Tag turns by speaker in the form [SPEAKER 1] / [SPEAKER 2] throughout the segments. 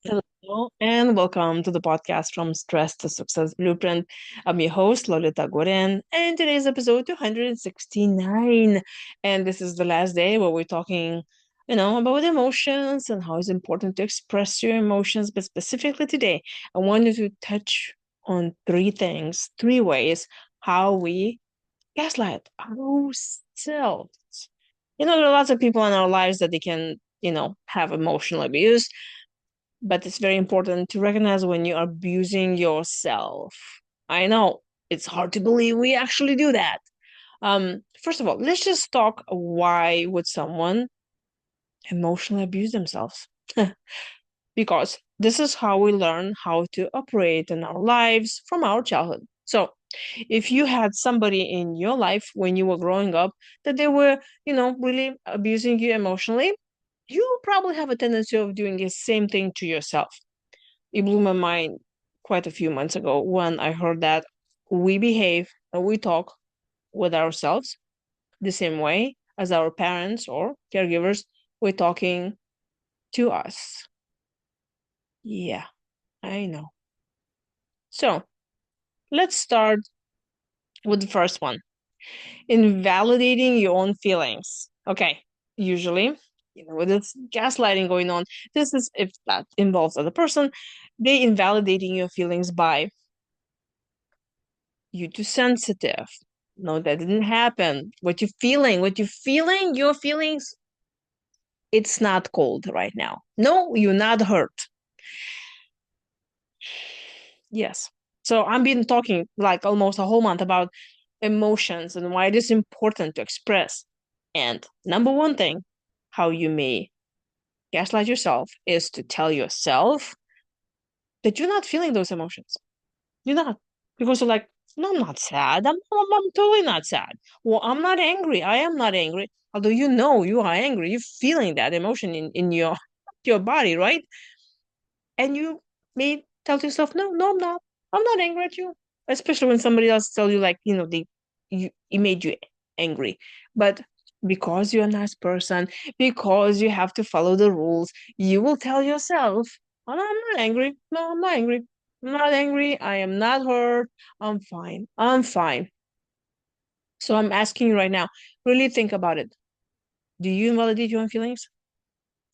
[SPEAKER 1] Hello, and welcome to the podcast from Stress to Success Blueprint. I'm your host, Lolita Guarin, and today's episode 269. And this is the last day where we're talking, about emotions and how it's important to express your emotions. But specifically today, I wanted to touch on three things, three ways how we gaslight ourselves. There are lots of people in our lives that they can, have emotional abuse, but it's very important to recognize when you're abusing yourself. I know it's hard to believe we actually do that. First of all, let's just talk why would someone emotionally abuse themselves? Because this is how we learn how to operate in our lives from our childhood. So, if you had somebody in your life when you were growing up that they were, really abusing you emotionally, you probably have a tendency of doing the same thing to yourself. It blew my mind quite a few months ago when I heard that we behave and we talk with ourselves the same way as our parents or caregivers were talking to us. Yeah, I know. So let's start with the first one, invalidating your own feelings. Okay, usually, with this gaslighting going on, this is if that involves other person, they invalidating your feelings by you're too sensitive. No, that didn't happen. What you're feeling, your feelings, it's not cold right now. No, you're not hurt. Yes. So I've been talking like almost a whole month about emotions and why it is important to express. And number one thing, how you may gaslight yourself is to tell yourself that you're not feeling those emotions. You're not. Because you're like, no, I'm not sad. I'm totally not sad. Well, I'm not angry. I am not angry. Although you know you are angry. You're feeling that emotion in your body, right? And you may tell yourself, no, no, I'm not. I'm not angry at you. Especially when somebody else tells you, like, it made you angry. But because you're a nice person, because you have to follow the rules, you will tell yourself, oh, no, I'm not angry. No, I'm not angry. I'm not angry. I am not hurt. I'm fine. I'm fine. So I'm asking you right now, really think about it. Do you invalidate your own feelings?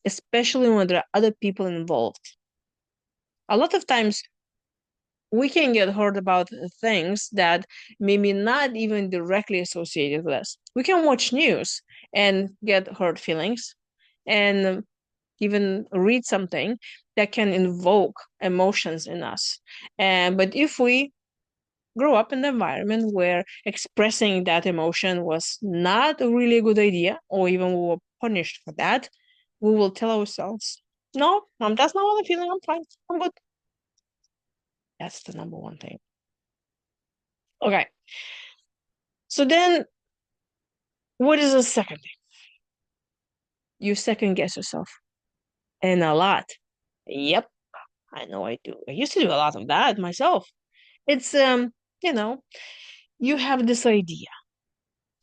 [SPEAKER 1] Especially when there are other people involved. A lot of times we can get hurt about things that maybe not even directly associated with us. We can watch news and get hurt feelings and even read something that can invoke emotions in us. And but if we grow up in an environment where expressing that emotion was not a really good idea, or even we were punished for that, we will tell ourselves, no, that's not what I'm feeling. I'm fine. I'm good. That's the number one thing. Okay. So then what is the second thing? You second guess yourself. And a lot. Yep, I know I do. I used to do a lot of that myself. It's you know, you have this idea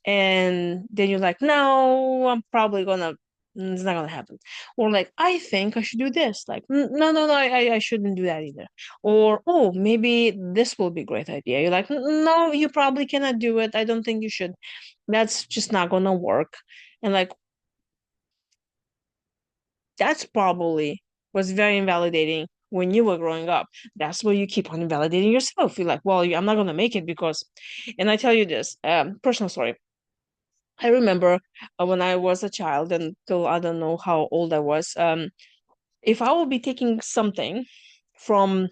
[SPEAKER 1] and then you're like, no, I'm probably gonna it's not gonna happen. Or like, I think I should do this. Like, no, no, no, I shouldn't do that either. Or, oh, maybe this will be a great idea. You're like, no, you probably cannot do it. I don't think you should. That's just not gonna work. And like, that's probably was very invalidating when you were growing up. That's where you keep on invalidating yourself. You're like, well, I'm not gonna make it because, and I tell you this, personal story. I remember when I was a child until I don't know how old I was. If I will be taking something from,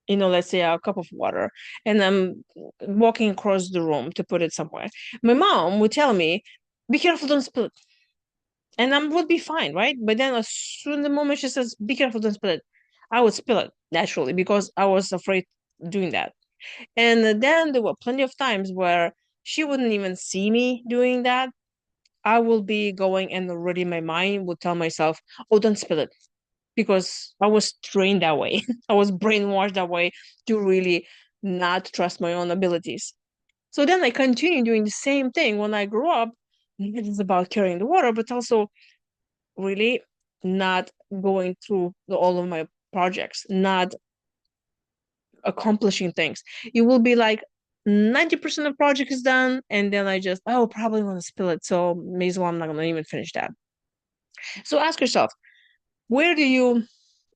[SPEAKER 1] let's say a cup of water, and I'm walking across the room to put it somewhere, my mom would tell me, "Be careful, don't spill it," and I would be fine, right? But then as soon the moment she says, "Be careful, don't spill it," I would spill it naturally because I was afraid doing that. And then there were plenty of times where she wouldn't even see me doing that. I will be going and already my mind will tell myself, "Oh, don't spill it," because I was trained that way. I was brainwashed that way to really not trust my own abilities. So then I continue doing the same thing when I grew up. It is about carrying the water, but also really not going through all of my projects, not accomplishing things. You will be like 90% of project is done, and then I just, oh, probably want to spill it. So may as well I'm not gonna even finish that. So ask yourself, where do you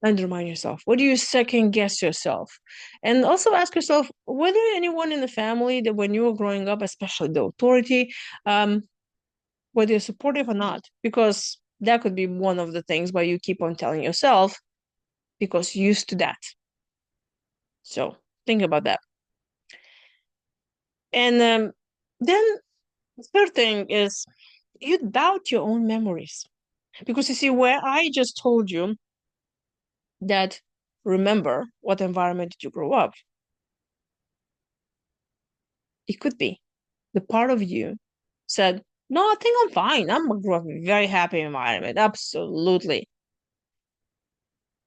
[SPEAKER 1] undermine yourself? Where do you second guess yourself? And also ask yourself, whether anyone in the family that when you were growing up, especially the authority, um, whether you're supportive or not, because that could be one of the things why you keep on telling yourself because you're used to that. So think about that. And then the third thing is you doubt your own memories. Because you see, where I just told you that remember what environment did you grow up, it could be the part of you said, no, I think I'm fine. I'm a grew up in a very happy environment. Absolutely.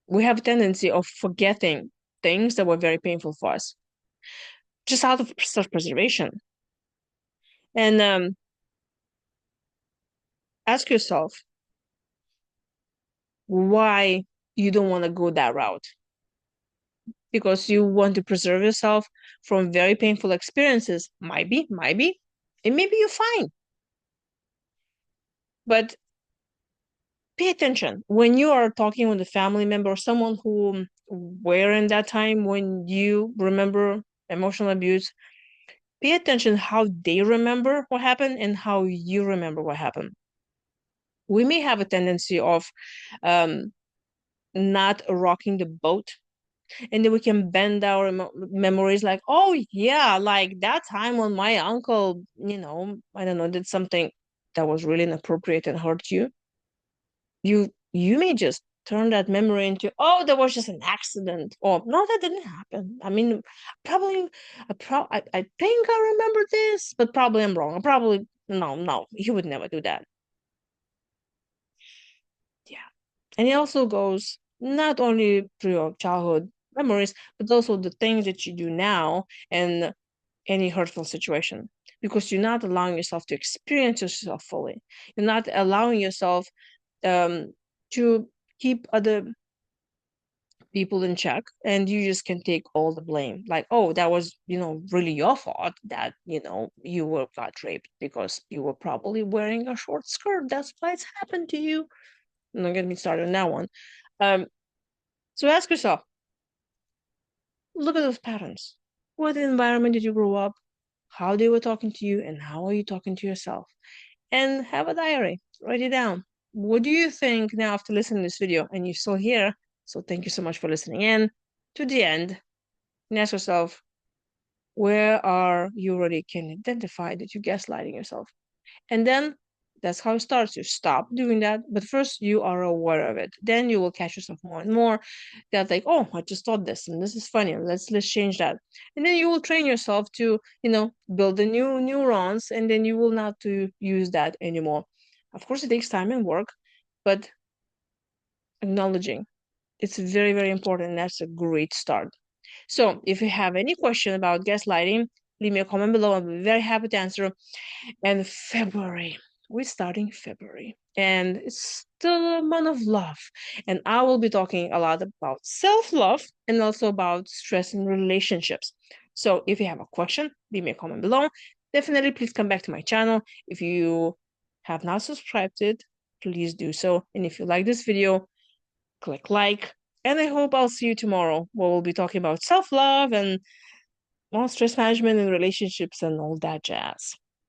[SPEAKER 1] We have a tendency of forgetting things that were very painful for us, just out of self-preservation. And ask yourself why you don't want to go that route. Because you want to preserve yourself from very painful experiences. Might be. And maybe you're fine. But pay attention when you are talking with a family member or someone who were in that time when you remember emotional abuse. Pay attention how they remember what happened and how you remember what happened. We may have a tendency of um, not rocking the boat, and then we can bend our memories like, oh yeah, like that time when my uncle, I don't know, did something that was really inappropriate and hurt you. You may just turn that memory into, oh, there was just an accident, or no, that didn't happen. I mean, probably I think I remember this, but probably I'm wrong. I probably no, you would never do that. Yeah. And it also goes not only through your childhood memories, but also the things that you do now and any hurtful situation. Because you're not allowing yourself to experience yourself fully. You're not allowing yourself um, to keep other people in check, and you just can take all the blame. Like, oh, that was, really your fault that, you were got raped because you were probably wearing a short skirt. That's why it's happened to you. I'm not getting me started on that one. Um, so ask yourself, look at those patterns. What environment did you grow up? How they were talking to you, and how are you talking to yourself? And have a diary. Write it down. What do you think now after listening to this video? And you're still here. So thank you so much for listening in to the end. And ask yourself, where are you already can identify that you're gaslighting yourself? And then that's how it starts. You stop doing that. But first, you are aware of it. Then you will catch yourself more and more. That like, oh, I just thought this, and this is funny. Let's change that. And then you will train yourself to, build the new neurons, and then you will not to use that anymore. Of course, it takes time and work, but acknowledging it's very, very important. And that's a great start. So if you have any question about gaslighting, leave me a comment below. I'll be very happy to answer. And February, we're starting February, and it's still a month of love. And I will be talking a lot about self-love and also about stress in relationships. So if you have a question, leave me a comment below. Definitely please come back to my channel. If you have not subscribed it, please do so. And if you like this video, click like. And I hope I'll see you tomorrow, where we'll be talking about self-love and stress management and relationships and all that jazz.